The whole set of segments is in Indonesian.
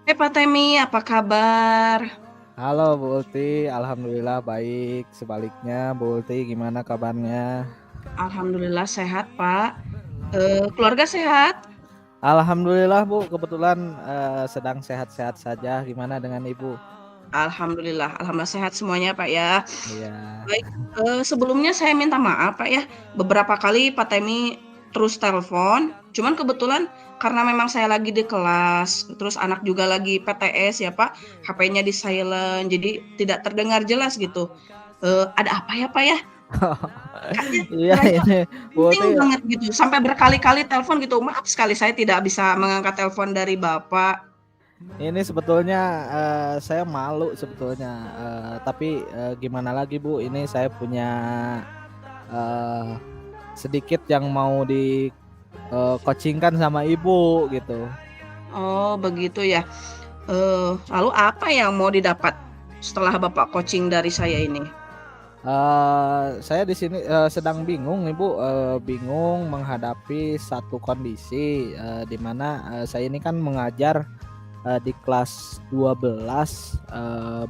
Hai Pak Temi, apa kabar? Halo Bu Ulti, alhamdulillah baik. Sebaliknya Bu Ulti gimana kabarnya? Alhamdulillah sehat Pak. Keluarga sehat? Alhamdulillah Bu, kebetulan sedang sehat-sehat saja. Gimana dengan Ibu? Alhamdulillah sehat semuanya Pak ya. Iya. Baik, sebelumnya saya minta maaf Pak ya, beberapa kali Pak Temi terus telepon, cuman kebetulan karena memang saya lagi di kelas, terus anak juga lagi PTS ya Pak, HP-nya di-silent, jadi tidak terdengar jelas gitu. Ada apa ya Pak ya? Kayaknya Iya kiranya ini Bu penting Ulti, banget gitu, sampai berkali-kali telepon gitu. Maaf sekali saya tidak bisa mengangkat telepon dari Bapak. ini sebetulnya saya malu sebetulnya. Tapi gimana lagi Bu? Ini saya punya eh, sedikit yang mau di coachingkan sama Ibu gitu. Oh, begitu ya. Lalu apa yang mau didapat setelah Bapak coaching dari saya ini? Saya di sini, sedang bingung nih, Bu, bingung menghadapi satu kondisi, di mana, saya ini kan mengajar, di kelas 12,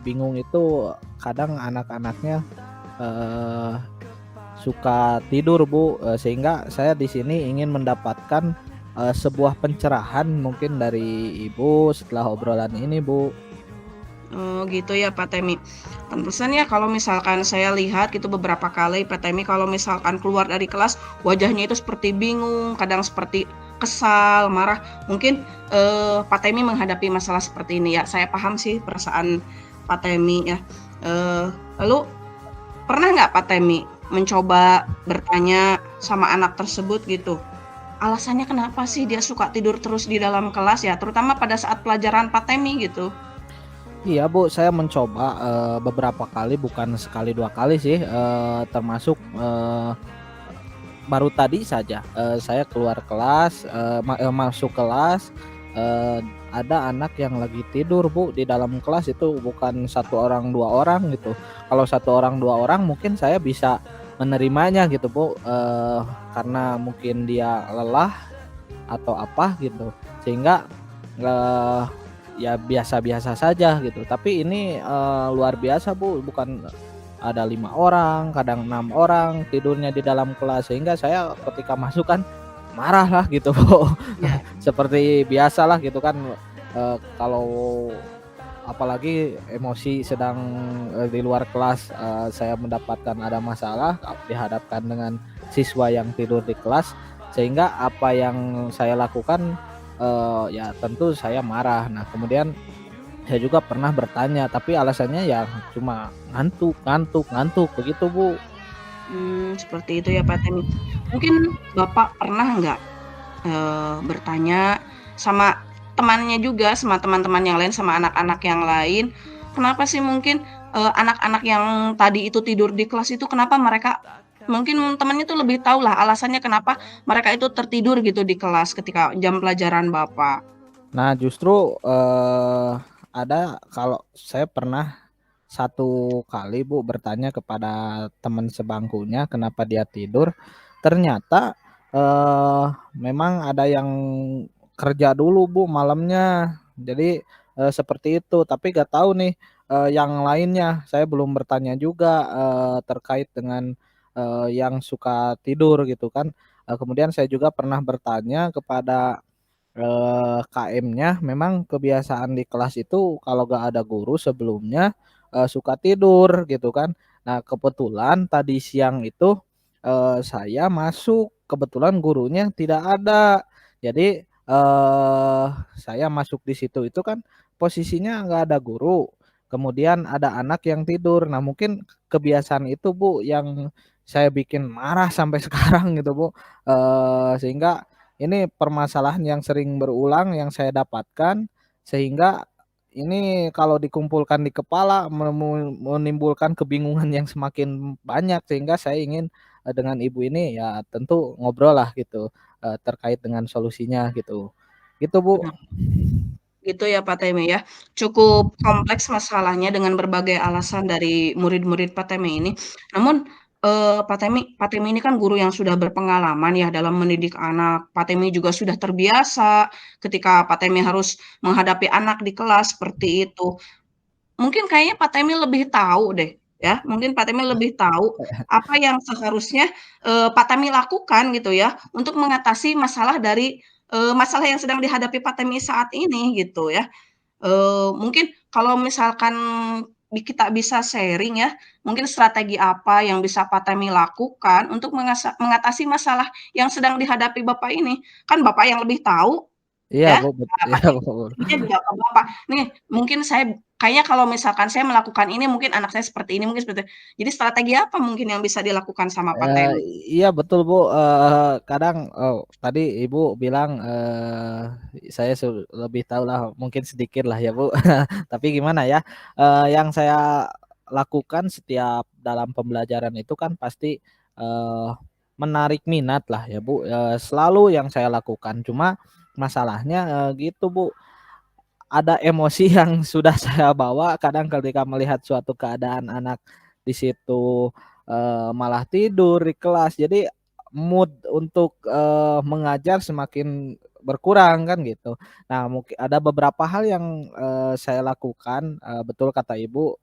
bingung itu kadang anak-anaknya, eee, suka tidur, Bu, sehingga saya di sini ingin mendapatkan, sebuah pencerahan mungkin dari Ibu setelah obrolan ini, Bu. Oh, gitu ya Pak Temi. Pantesan ya kalau misalkan saya lihat gitu beberapa kali Pak Temi kalau misalkan keluar dari kelas, wajahnya itu seperti bingung, kadang seperti kesal, marah. Mungkin, Pak Temi menghadapi masalah seperti ini ya. Saya paham sih perasaan Pak Temi ya. Lalu pernah nggak Pak Temi mencoba bertanya sama anak tersebut gitu, alasannya kenapa sih dia suka tidur terus di dalam kelas ya, terutama pada saat pelajaran Pak Temi gitu? Iya Bu, saya mencoba, beberapa kali bukan sekali 2 kali sih, termasuk, baru tadi saja, saya keluar kelas, masuk kelas, ada anak yang lagi tidur Bu di dalam kelas itu bukan satu orang, 2 orang gitu. Kalau satu orang, 2 orang mungkin saya bisa menerimanya gitu Bu, karena mungkin dia lelah atau apa gitu, sehingga, eee, ya biasa-biasa saja gitu. Tapi ini, luar biasa Bu, bukan ada 5 orang, kadang 6 orang tidurnya di dalam kelas, sehingga saya ketika masuk kan marah lah gitu Bu. Ya. Seperti biasalah gitu kan, kalau apalagi emosi sedang, di luar kelas, saya mendapatkan ada masalah, dihadapkan dengan siswa yang tidur di kelas, sehingga apa yang saya lakukan, ya tentu saya marah. Nah kemudian saya juga pernah bertanya, tapi alasannya ya cuma ngantuk ngantuk ngantuk begitu, Bu. Seperti itu ya Pak Temi. Mungkin Bapak pernah nggak, bertanya sama temannya juga, sama teman-teman yang lain, sama anak-anak yang lain, kenapa sih mungkin, anak-anak yang tadi itu tidur di kelas itu kenapa mereka mungkin temannya tuh lebih tahu lah alasannya kenapa mereka itu tertidur gitu di kelas ketika jam pelajaran Bapak? Nah justru, ada kalau saya pernah satu kali Bu bertanya kepada teman sebangkunya kenapa dia tidur, ternyata, memang ada yang kerja dulu Bu malamnya. Jadi, seperti itu, tapi nggak tahu nih, yang lainnya. Saya belum bertanya juga, terkait dengan, yang suka tidur gitu kan. Kemudian saya juga pernah bertanya kepada KM-nya memang kebiasaan di kelas itu kalau gak ada guru sebelumnya, suka tidur gitu kan. Nah kebetulan tadi siang itu, saya masuk, kebetulan gurunya tidak ada. Jadi, saya masuk di situ itu kan posisinya nggak ada guru, kemudian ada anak yang tidur. Nah mungkin kebiasaan itu Bu yang saya bikin marah sampai sekarang gitu Bu, sehingga ini permasalahan yang sering berulang yang saya dapatkan, sehingga ini kalau dikumpulkan di kepala menimbulkan kebingungan yang semakin banyak, sehingga saya ingin, dengan ibu ini ya tentu ngobrol lah gitu, terkait dengan solusinya gitu. Gitu, Bu. Benar. Gitu ya Pak Temi ya. Cukup kompleks masalahnya dengan berbagai alasan dari murid-murid Pak Temi ini. Namun, Pak Temi ini kan guru yang sudah berpengalaman ya dalam mendidik anak. Pak Temi juga sudah terbiasa ketika Pak Temi harus menghadapi anak di kelas seperti itu. Mungkin kayaknya Pak Temi lebih tahu deh, ya, mungkin Pak Temi lebih tahu apa yang seharusnya, Pak Temi lakukan gitu ya, untuk mengatasi masalah yang sedang dihadapi Pak Temi saat ini gitu ya. Mungkin kalau misalkan kita bisa sharing ya, mungkin strategi apa yang bisa Pak Temi lakukan untuk mengatasi masalah yang sedang dihadapi Bapak ini. Kan Bapak yang lebih tahu Iya, ya, Bu, Pak iya, Bu. Teminya juga ke Bapak, "Nih, mungkin kayaknya kalau misalkan saya melakukan ini, mungkin anak saya seperti ini, mungkin seperti" jadi strategi apa mungkin yang bisa dilakukan sama Pak Eee, Temi? iya betul, Bu, kadang tadi Ibu bilang, saya lebih tahu lah, mungkin sedikit lah ya, Bu. Tapi gimana ya, yang saya lakukan setiap dalam pembelajaran itu kan pasti, eee, menarik minat lah ya, Bu, selalu yang saya lakukan. Cuma masalahnya, gitu, Bu, ada emosi yang sudah saya bawa kadang ketika melihat suatu keadaan anak di situ, malah tidur di kelas. Jadi mood untuk, mengajar semakin berkurang kan gitu. Nah ada beberapa hal yang, saya lakukan, betul kata Ibu,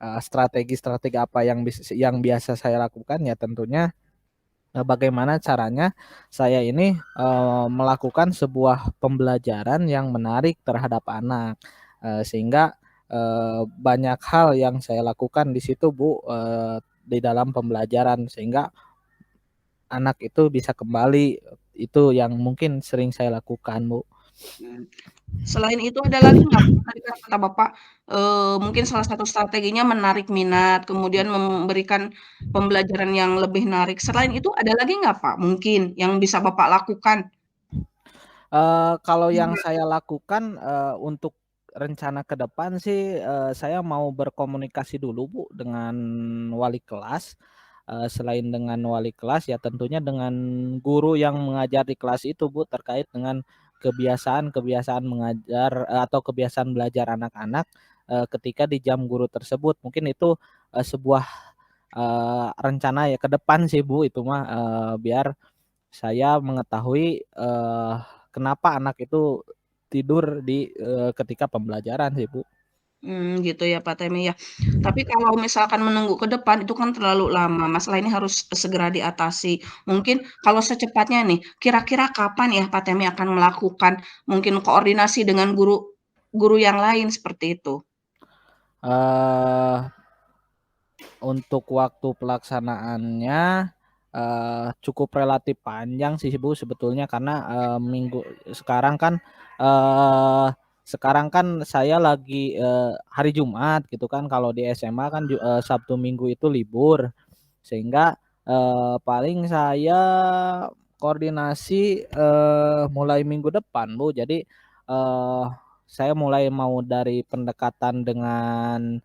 strategi-strategi apa yang biasa saya lakukan ya tentunya bagaimana caranya saya ini, melakukan sebuah pembelajaran yang menarik terhadap anak, sehingga, banyak hal yang saya lakukan di situ, Bu, di dalam pembelajaran sehingga anak itu bisa kembali, itu yang mungkin sering saya lakukan, Bu. Mmm, selain itu ada lagi nggak Pak? Tadi kan kata Bapak, mungkin salah satu strateginya menarik minat, kemudian memberikan pembelajaran yang lebih menarik. Selain itu ada lagi nggak Pak, mungkin yang bisa Bapak lakukan? Kalau yang Iya. saya lakukan, untuk rencana ke depan sih, saya mau berkomunikasi dulu, Bu, dengan wali kelas, selain dengan wali kelas ya tentunya dengan guru yang mengajar di kelas itu, Bu, terkait dengan kebiasaan-kebiasaan mengajar, atau kebiasaan belajar anak-anak, ketika di jam guru tersebut. Mungkin itu, sebuah, rencana ya ke depan sih, Bu, itu mah, biar saya mengetahui, kenapa anak itu tidur ketika pembelajaran sih, Bu. Gitu ya Pak Temi ya. Tapi kalau misalkan menunggu ke depan itu kan terlalu lama, masalah ini harus segera diatasi. Mungkin kalau secepatnya nih, kira-kira kapan ya Pak Temi akan melakukan mungkin koordinasi dengan guru guru yang lain seperti itu? Eee, untuk waktu pelaksanaannya, cukup relatif panjang sih, Bu, sebetulnya karena, sekarang kan, eee, sekarang kan saya lagi, hari Jumat gitu kan, kalau di SMA kan Sabtu Minggu itu libur. Sehingga, paling saya koordinasi, mulai minggu depan, Bu. Jadi, saya mulai mau dari pendekatan dengan,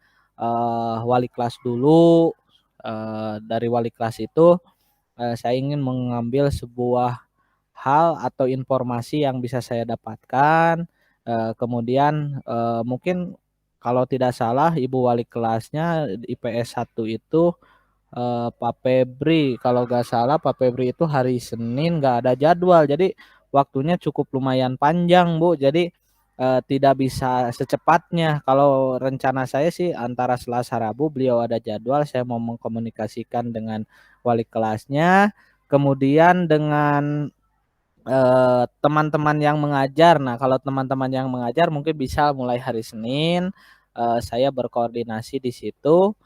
wali kelas dulu, dari wali kelas itu, saya ingin mengambil sebuah hal atau informasi yang bisa saya dapatkan, kemudian, mungkin kalau tidak salah ibu wali kelasnya IPS 1 itu Pak Febri, kalau nggak salah Pak Febri itu hari Senin nggak ada jadwal, jadi waktunya cukup lumayan panjang, Bu. Jadi, tidak bisa secepatnya. Kalau rencana saya sih antara Selasa, Rabu beliau ada jadwal, saya mau mengkomunikasikan dengan wali kelasnya, kemudian dengan, teman-teman yang mengajar. Nah, kalau teman-teman yang mengajar mungkin bisa mulai hari Senin, saya berkoordinasi di situ,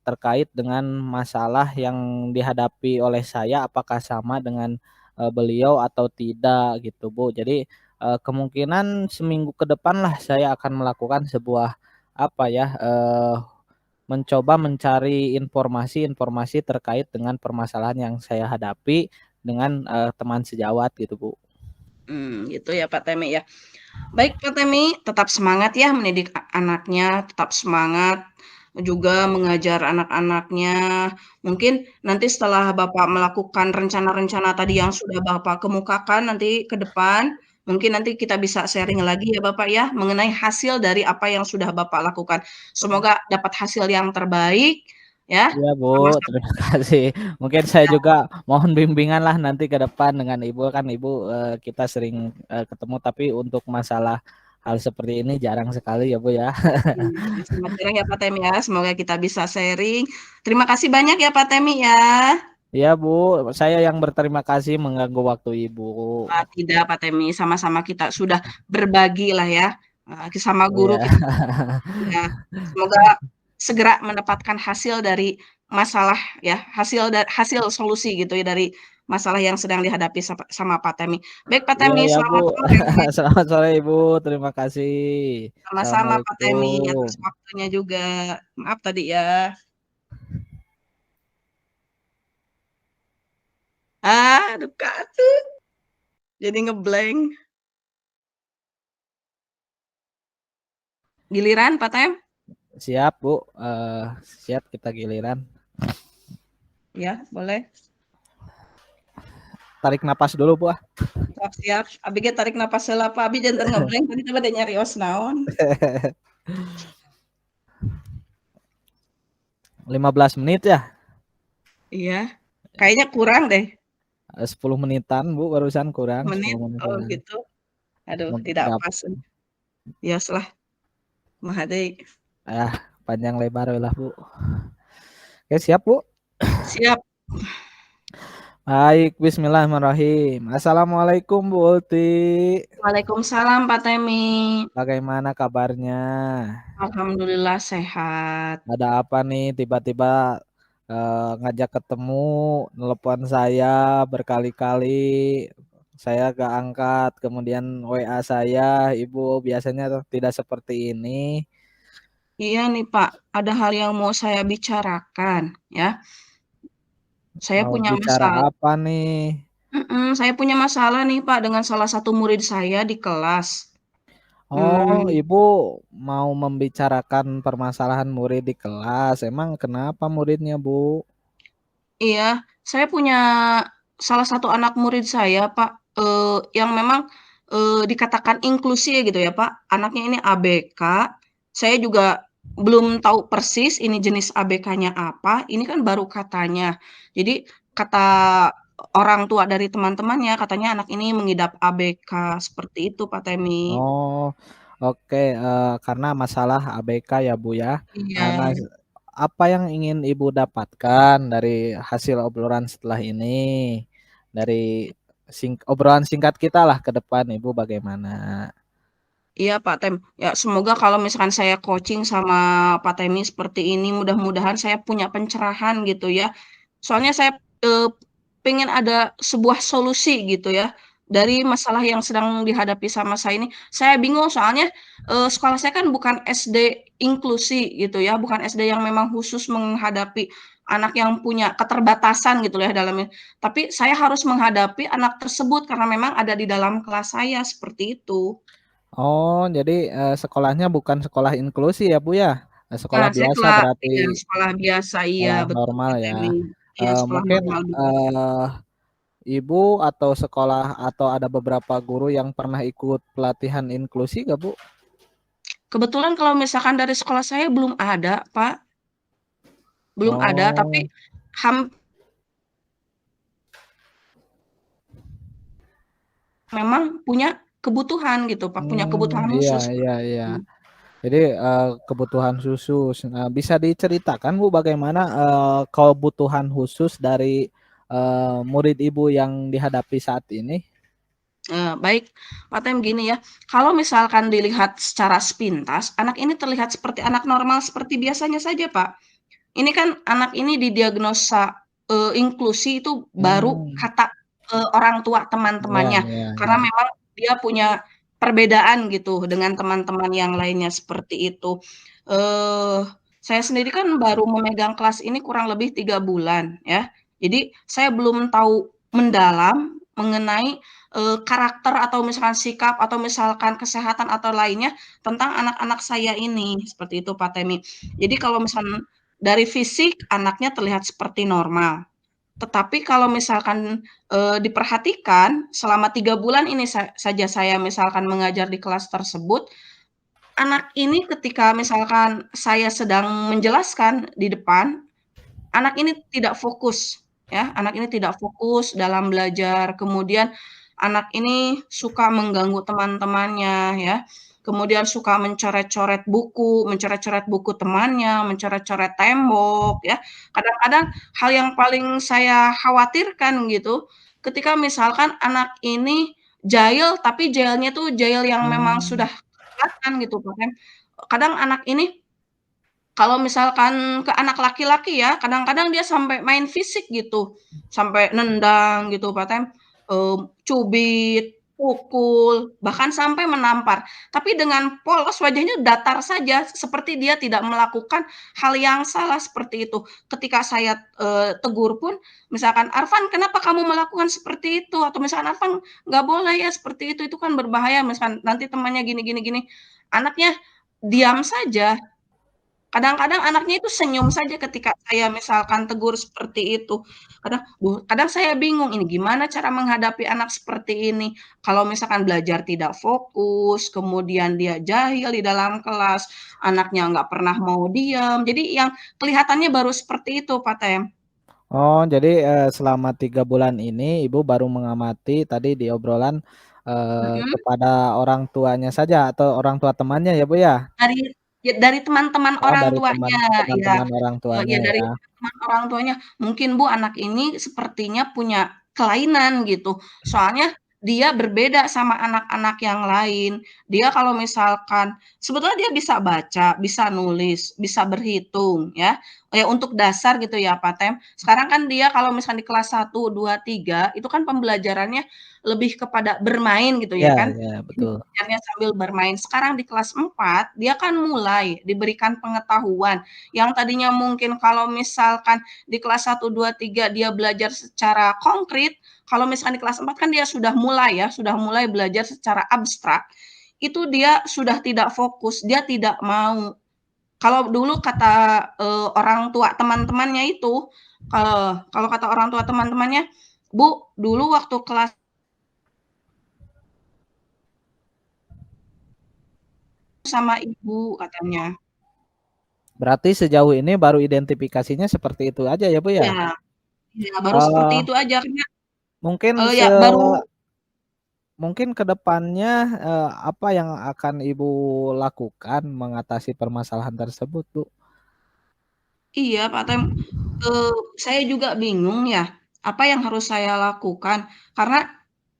terkait dengan masalah yang dihadapi oleh saya apakah sama dengan, beliau atau tidak gitu, Bu. Jadi, kemungkinan seminggu ke depanlah saya akan melakukan sebuah apa ya, mencoba mencari informasi-informasi terkait dengan permasalahan yang saya hadapi dengan, teman sejawat gitu, Bu. Gitu ya Pak Temi ya. Baik Pak Temi, tetap semangat ya mendidik anaknya, tetap semangat juga mengajar anak-anaknya. Mungkin nanti setelah Bapak melakukan rencana-rencana tadi yang sudah Bapak kemukakan nanti ke depan, mungkin nanti kita bisa sharing lagi ya Bapak ya, mengenai hasil dari apa yang sudah Bapak lakukan. Semoga dapat hasil yang terbaik ya. Iya Bu, Sama-sama. terima kasih. Mungkin saya juga mohon bimbingan lah nanti ke depan dengan Ibu, kan Ibu kita sering ketemu, tapi untuk masalah hal seperti ini jarang sekali ya Bu ya. Iya, selamat siang ya Pak Temi ya, semoga kita bisa sharing. Terima kasih banyak ya Pak Temi ya. Iya Bu, saya yang berterima kasih mengganggu waktu Ibu. Tidak Pak Temi, sama-sama kita sudah berbagi lah ya, sama guru Iya. kita ya, semoga segera mendapatkan hasil dari masalah ya, hasil solusi gitu ya dari masalah yang sedang dihadapi sama Pak Temi. Baik Pak Iya Temi, ya Bu. selamat sore. Selamat sore Ibu, terima kasih. Sama-sama Pak Temi atas Assalamualaikum. waktunya juga. Maaf tadi ya. Aduh Kak, jadi ngeblank. Giliran Pak Tem? Siap Bu, siap kita giliran. Ya, boleh. Tarik napas dulu Bu. Siap, siap. Abi ge tarik napas heula Pak. Abi janten ngeblank tadi teh bade nyarios naon. 15 menit ya? Iya. Kayaknya kurang deh 10 menitan Bu, barusan kurang 10 menit. Oh menitan. gitu. Aduh, tidak Nggak, pas. Yos lah, kumaha deui. panjang lebar lah Bu. Oke, siap Bu. Siap. Baik, bismillahirrahmanirrahim. Assalamualaikum Bu Ulti. Waalaikumsalam Pak Temi. Bagaimana kabarnya? Alhamdulillah sehat. Ada apa nih tiba-tiba ngajak ketemu, nelpon saya berkali-kali. Saya gak angkat, kemudian WA saya, Ibu biasanya tidak seperti ini. Iya nih Pak, ada hal yang mau saya bicarakan ya. Saya Mau punya bicara masalah. apa nih? Saya punya masalah nih Pak dengan salah satu murid saya di kelas. Oh, Mmm, Ibu mau membicarakan permasalahan murid di kelas. Emang kenapa muridnya, Bu? iya, saya punya salah satu anak murid saya Pak, yang memang, dikatakan inklusi gitu ya Pak, anaknya ini ABK, saya juga belum tahu persis ini jenis ABK-nya apa, ini kan baru katanya. Jadi kata orang tua dari teman-temannya, katanya anak ini mengidap ABK, seperti itu Pak Temi. Oh, oke, karena masalah ABK ya, Bu, ya. Iya. Nah, apa yang ingin Ibu dapatkan dari hasil obrolan setelah ini? Dari obrolan singkat kita lah ke depan, Ibu bagaimana? Iya Pak Tem, ya semoga kalau misalkan saya coaching sama Pak Temi seperti ini, mudah-mudahan saya punya pencerahan gitu ya. Soalnya saya, pengen ada sebuah solusi gitu ya, dari masalah yang sedang dihadapi sama saya ini. Saya bingung soalnya, sekolah saya kan bukan SD inklusi gitu ya, bukan SD yang memang khusus menghadapi anak yang punya keterbatasan gitu ya dalamnya. Tapi saya harus menghadapi anak tersebut karena memang ada di dalam kelas saya, seperti itu. Oh, jadi, sekolahnya bukan sekolah inklusi ya, Bu, ya? Nah, Sekolah saya biasa berarti, iya, sekolah biasa, iya sekolah betul normal Pak ya. Temi. Iya, sekolah Mungkin, normal betul. eee Ibu atau sekolah atau ada beberapa guru yang pernah ikut pelatihan inklusi nggak, Bu? Kebetulan kalau misalkan dari sekolah saya belum ada, Pak, belum ada, tapi Oh, ham memang punya kebutuhan gitu, Pak, punya kebutuhan iya khusus, iya seperti iya. itu. Jadi, kebutuhan khusus. Nah, bisa diceritakan, Bu, bagaimana, kebutuhan khusus dari, murid Ibu yang dihadapi saat ini? Baik, Pak Tem gini ya, kalau misalkan dilihat secara sepintas, anak ini terlihat seperti anak normal seperti biasanya saja, Pak. Ini kan anak ini didiagnosa, inklusi itu baru Mmm, kata, orang tua iya teman-temannya, iya karena iya. memang dia punya perbedaan gitu dengan teman-teman yang lainnya, seperti itu. Eee, saya sendiri kan baru memegang kelas ini kurang lebih 3 bulan ya, jadi saya belum tahu mendalam mengenai, karakter atau misalkan sikap atau misalkan kesehatan atau lainnya tentang anak-anak saya ini, seperti itu Pak Temi. Jadi kalau misalkan dari fisik anaknya terlihat seperti normal, tetapi kalau misalkan, diperhatikan selama 3 bulan ini saja saya misalkan mengajar di kelas tersebut, anak ini ketika misalkan saya sedang menjelaskan di depan, anak ini tidak fokus, ya, anak ini tidak fokus dalam belajar, kemudian anak ini suka mengganggu teman-temannya, ya, kemudian suka mencoret-coret buku temannya, mencoret-coret tembok, ya. Kadang-kadang hal yang paling saya khawatirkan gitu, ketika misalkan anak ini jahil, tapi jahilnya tuh jahil yang memang sudah Hmm. kelihatan gitu kan. Kadang anak ini kalau misalkan ke anak laki-laki ya, kadang-kadang dia sampai main fisik gitu, sampai nendang gitu, Paten, cubit, pukul, bahkan sampai menampar. Tapi dengan polos wajahnya datar saja, seperti dia tidak melakukan hal yang salah seperti itu. Ketika saya, tegur pun, misalkan, "Arfan, kenapa kamu melakukan seperti itu?" Atau misalkan, "Arfan, nggak boleh ya seperti itu kan berbahaya," misalkan, "nanti temannya gini gini gini." Anaknya diam saja. Kadang-kadang anaknya itu senyum saja ketika saya misalkan tegur seperti itu. Kadang saya bingung, ini gimana cara menghadapi anak seperti ini? Kalau misalkan belajar tidak fokus, kemudian dia jahil di dalam kelas, anaknya nggak pernah mau diam, jadi yang kelihatannya baru seperti itu, Pak Tem. Oh, jadi, selama 3 bulan ini Ibu baru mengamati tadi di obrolan, Mhm. kepada orang tuanya saja atau orang tua temannya ya, Bu, ya? Dari teman-teman Oh, orang dari tuanya, ya, teman-teman orang tuanya ya dari ya? teman-teman orang tuanya. Mungkin, Bu, anak ini sepertinya punya kelainan gitu, soalnya dia berbeda sama anak-anak yang lain. Dia kalau misalkan sebetulnya dia bisa baca, bisa nulis, bisa berhitung ya, untuk dasar gitu ya, Pak Tem. Sekarang kan dia kalau misalkan di kelas 1, 2, 3 itu kan pembelajarannya lebih kepada bermain gitu ya Iya kan. iya, Jadi betul. belajarnya sambil bermain. Sekarang di kelas 4 dia kan mulai diberikan pengetahuan, yang tadinya mungkin kalau misalkan di kelas 1, 2, 3 dia belajar secara konkret, kalau misalkan di kelas 4 kan dia sudah mulai ya, sudah mulai belajar secara abstrak, itu dia sudah tidak fokus, dia tidak mau. Kalau dulu kata, orang tua teman-temannya itu, kalau kata orang tua teman-temannya, "Bu, dulu waktu kelas sama ibu," katanya. Berarti sejauh ini baru identifikasinya seperti itu aja ya, Bu, Iya, ya? iya, baru seperti Eee, itu aja karena, mungkin ya baru. mungkin ke depannya, apa yang akan Ibu lakukan mengatasi permasalahan tersebut, Bu? Iya, Pak Tem, saya juga bingung ya, apa yang harus saya lakukan, karena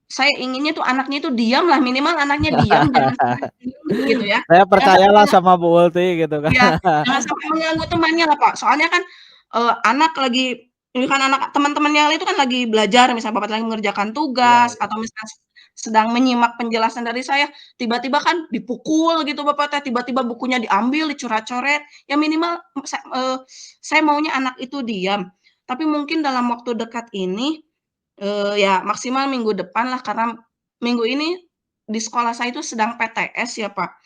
saya inginnya tuh anaknya itu diam lah, minimal anaknya diam, jangan sampai mengganggu gitu ya, Saya jangan sampai percayalah sama Bu Ulti gitu kan. iya, jangan sampai mengganggu temannya lah, Pak. Soalnya kan, anak lagi ini kan anak teman-teman yang lain itu kan lagi belajar, misalnya Bapak lagi mengerjakan Iya tugas iya. atau misalnya sedang menyimak penjelasan dari saya, tiba-tiba kan dipukul gitu Bapak teh, tiba-tiba bukunya diambil, dicoret-coret, ya minimal saya maunya anak itu diam. Tapi mungkin dalam waktu dekat ini, ya maksimal minggu depan lah, karena minggu ini di sekolah saya itu sedang PTS ya, Pak.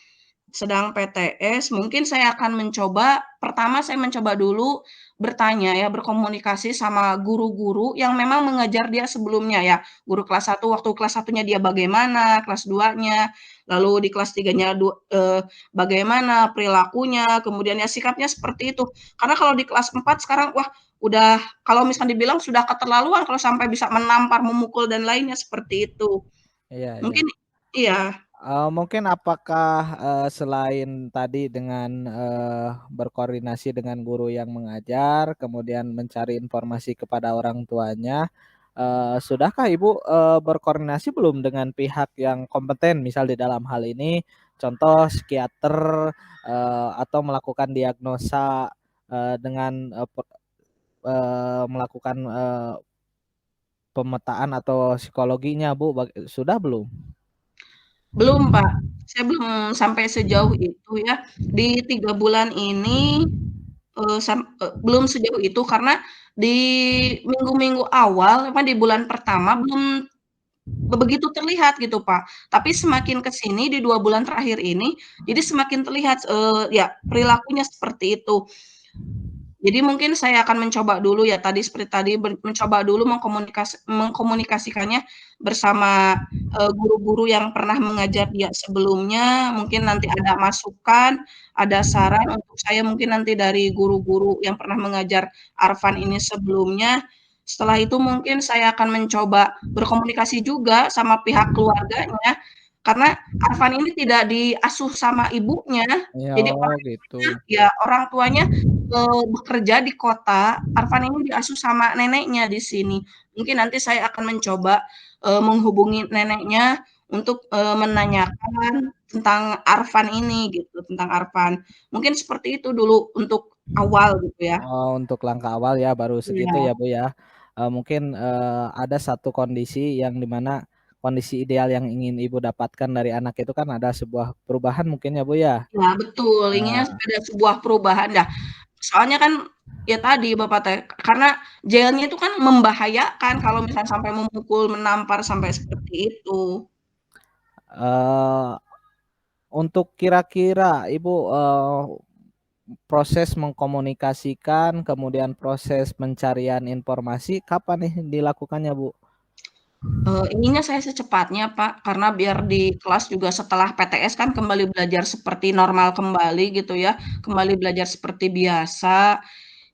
Sedang PTS, mungkin saya akan mencoba pertama saya mencoba dulu bertanya ya, berkomunikasi sama guru-guru yang memang mengajar dia sebelumnya ya. Guru kelas 1 waktu kelas 1-nya dia bagaimana, kelas 2-nya, lalu di kelas 3-nya bagaimana perilakunya, kemudian ya sikapnya seperti itu. Karena kalau di kelas 4 sekarang, wah udah kalau misalnya dibilang sudah keterlaluan kalau sampai bisa menampar, memukul dan lainnya seperti itu. Iya iya. Mungkin iya, Mungkin apakah, selain tadi dengan, berkoordinasi dengan guru yang mengajar, kemudian mencari informasi kepada orang tuanya, sudahkah Ibu, berkoordinasi belum dengan pihak yang kompeten? Misal di dalam hal ini, contoh psikiater, atau melakukan diagnosa, dengan, melakukan, pemetaan atau psikologinya Bu, sudah belum? belum, Pak. Saya belum sampai sejauh itu ya. Di 3 bulan ini, belum sejauh itu karena di minggu-minggu awal, apa, di bulan pertama belum begitu terlihat gitu, Pak. Tapi semakin ke sini di 2 bulan terakhir ini, jadi semakin terlihat, ya perilakunya seperti itu. Jadi mungkin saya akan mencoba dulu ya tadi seperti tadi mencoba dulu mengkomunikasikannya bersama, guru-guru yang pernah mengajar dia sebelumnya, mungkin nanti ada masukan, ada saran untuk saya mungkin nanti dari guru-guru yang pernah mengajar Arfan ini sebelumnya. Setelah itu mungkin saya akan mencoba berkomunikasi juga sama pihak keluarganya, karena Arfan ini tidak diasuh sama ibunya, Ya, jadi oh gitu. orang tuanya, bekerja di kota, Arfan ini diasuh sama neneknya di sini. Mungkin nanti saya akan mencoba, menghubungi neneknya untuk, menanyakan tentang Arfan ini gitu, tentang Arfan. Mungkin seperti itu dulu untuk awal gitu ya. Oh, untuk langkah awal ya baru segitu Iya, ya, Bu, ya. Mungkin, ada satu kondisi yang di mana kondisi ideal yang ingin Ibu dapatkan dari anak itu kan ada sebuah perubahan mungkin ya, Bu, ya? iya betul, inginnya Eee, ada sebuah perubahan. Nah, soalnya kan ya tadi Bapak karena jailnya itu kan membahayakan kalau misalnya sampai memukul, menampar sampai seperti itu. eee, untuk kira-kira Ibu, proses mengkomunikasikan, kemudian proses pencarian informasi kapan nih dilakukannya, Bu? Inginnya saya secepatnya, Pak, karena biar di kelas juga setelah PTS kan kembali belajar seperti normal kembali gitu ya, kembali belajar seperti biasa.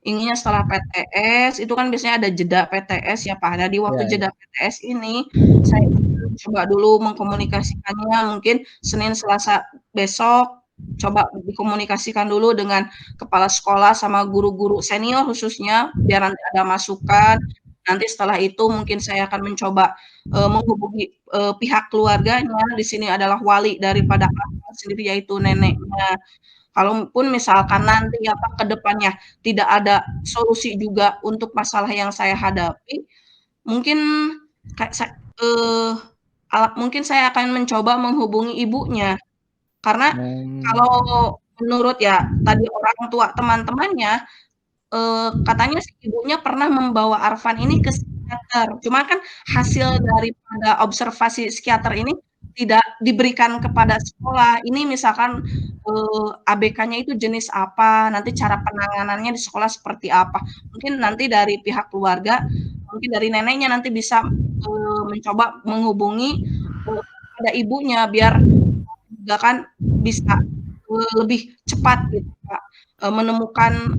Inginnya setelah PTS itu kan biasanya ada jeda PTS ya, Pak. Nah, di waktu Iya, iya. jeda PTS ini saya coba dulu mengkomunikasikannya mungkin Senin, Selasa besok, coba dikomunikasikan dulu dengan kepala sekolah sama guru-guru senior khususnya, biar nanti ada masukan. Nanti setelah itu mungkin saya akan mencoba, menghubungi, pihak keluarganya, di sini adalah wali daripada anak sendiri yaitu neneknya. Kalaupun misalkan nanti apa ke depannya tidak ada solusi juga untuk masalah yang saya hadapi, mungkin kayak mungkin saya akan mencoba menghubungi ibunya. Karena Mmm, kalau menurut ya tadi orang tua teman-temannya, katanya si ibunya pernah membawa Arfan ini ke psikiater, cuma kan hasil daripada observasi psikiater ini tidak diberikan kepada sekolah. Ini misalkan, ABK-nya itu jenis apa, nanti cara penanganannya di sekolah seperti apa. Mungkin nanti dari pihak keluarga, mungkin dari neneknya nanti bisa, mencoba menghubungi, kepada ibunya biar juga kan bisa, lebih cepat gitu, Kak, menemukan,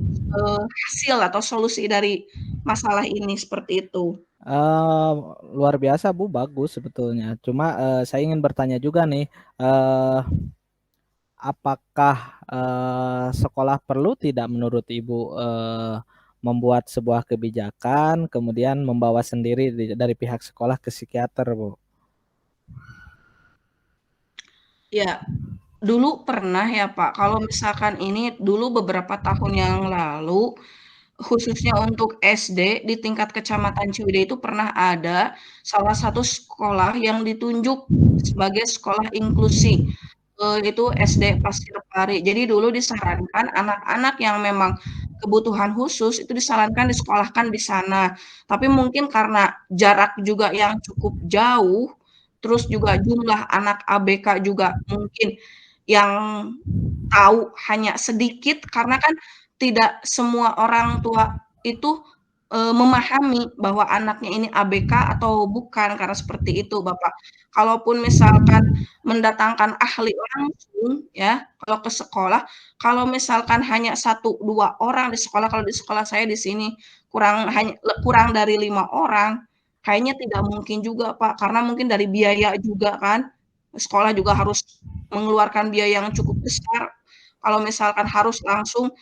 hasil atau solusi dari masalah ini, seperti itu. eee, luar biasa, Bu, bagus sebetulnya. Cuma, saya ingin bertanya juga nih, eee, apakah, sekolah perlu tidak menurut Ibu, membuat sebuah kebijakan, kemudian membawa sendiri dari pihak sekolah ke psikiater, Bu? Ya, dulu pernah ya, Pak, kalau misalkan ini dulu beberapa tahun yang lalu, khususnya untuk SD di tingkat kecamatan Ciwidey itu pernah ada salah satu sekolah yang ditunjuk sebagai sekolah inklusi, itu SD Pasir Pari. Jadi dulu disarankan anak-anak yang memang kebutuhan khusus itu disarankan disekolahkan di sana. Tapi mungkin karena jarak juga yang cukup jauh, terus juga jumlah anak ABK juga mungkin yang tahu hanya sedikit karena kan tidak semua orang tua itu, memahami bahwa anaknya ini ABK atau bukan, karena seperti itu, Bapak. Kalaupun misalkan mendatangkan ahli langsung ya, kalau ke sekolah, kalau misalkan hanya satu 2 orang di sekolah, kalau di sekolah saya di sini kurang dari 5 orang, kayaknya tidak mungkin juga, Pak, karena mungkin dari biaya juga kan, sekolah juga harus mengeluarkan biaya yang cukup besar kalau misalkan harus langsung,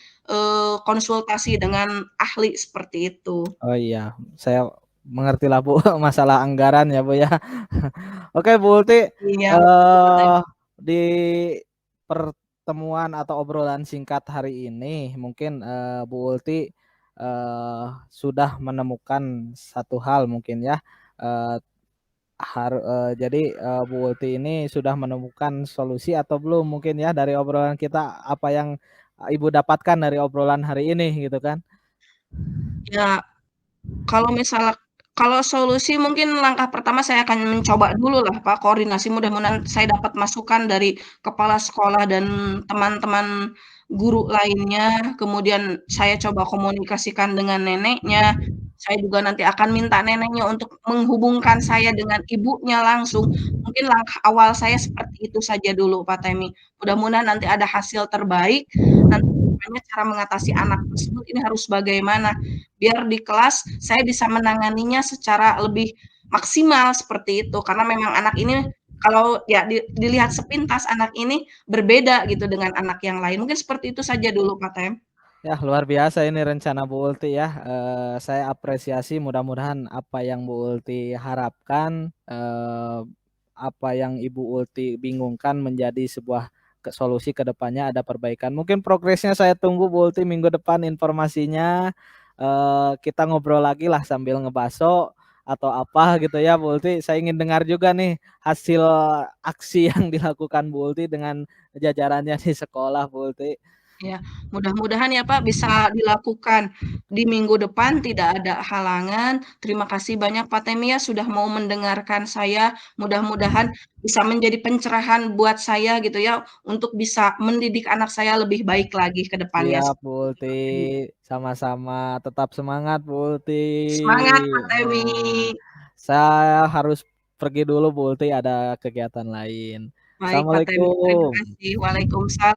konsultasi dengan ahli seperti itu. Oh iya, saya mengertilah, Bu, masalah anggaran ya, Bu, ya. Oke, Bu Ulti, Iya, betul Kak, eee, di pertemuan atau obrolan singkat hari ini mungkin, Bu Ulti, sudah menemukan satu hal mungkin ya, eee, jadi, Bu Ulti ini sudah menemukan solusi atau belum mungkin ya dari obrolan kita, apa yang, Ibu dapatkan dari obrolan hari ini gitu kan? ya kalau misal Kalau solusi mungkin langkah pertama saya akan mencoba dulu lah Pak, koordinasi mudah-mudahan saya dapat masukan dari kepala sekolah dan teman-teman guru lainnya, kemudian saya coba komunikasikan dengan neneknya, saya juga nanti akan minta neneknya untuk menghubungkan saya dengan ibunya langsung. Mungkin langkah awal saya seperti itu saja dulu Pak Temi. Mudah-mudahan nanti ada hasil terbaik, nanti cara mengatasi anak tersebut ini harus bagaimana biar di kelas saya bisa menanganinya secara lebih maksimal seperti itu. Karena memang anak ini kalau ya dilihat sepintas anak ini berbeda gitu dengan anak yang lain. Mungkin seperti itu saja dulu Pak Tem. Ya, luar biasa ini rencana Bu Ulti ya. Saya apresiasi mudah-mudahan apa yang Bu Ulti harapkan, apa yang Ibu Ulti bingungkan menjadi sebuah solusi ke depannya ada perbaikan. Mungkin progresnya saya tunggu Bu Ulti minggu depan informasinya. Kita ngobrol lagi lah sambil ngebaso atau apa gitu ya Bu Ulti. Saya ingin dengar juga nih hasil aksi yang dilakukan Bu Ulti dengan jajarannya di sekolah Bu Ulti. Ya, mudah-mudahan ya Pak bisa dilakukan di minggu depan tidak ada halangan. Terima kasih banyak Pak Temia sudah mau mendengarkan saya. Mudah-mudahan bisa menjadi pencerahan buat saya gitu ya untuk bisa mendidik anak saya lebih baik lagi ke depannya. Siap, Bu Seperti itu, Ulti. Pak Temi. Sama-sama. Tetap semangat, Bu Ulti. Semangat Pak Temi. Nah, saya harus pergi dulu, Bu Ulti. Ada kegiatan lain. Baik Pak Temi, terima Assalamualaikum. kasih. Waalaikumsalam.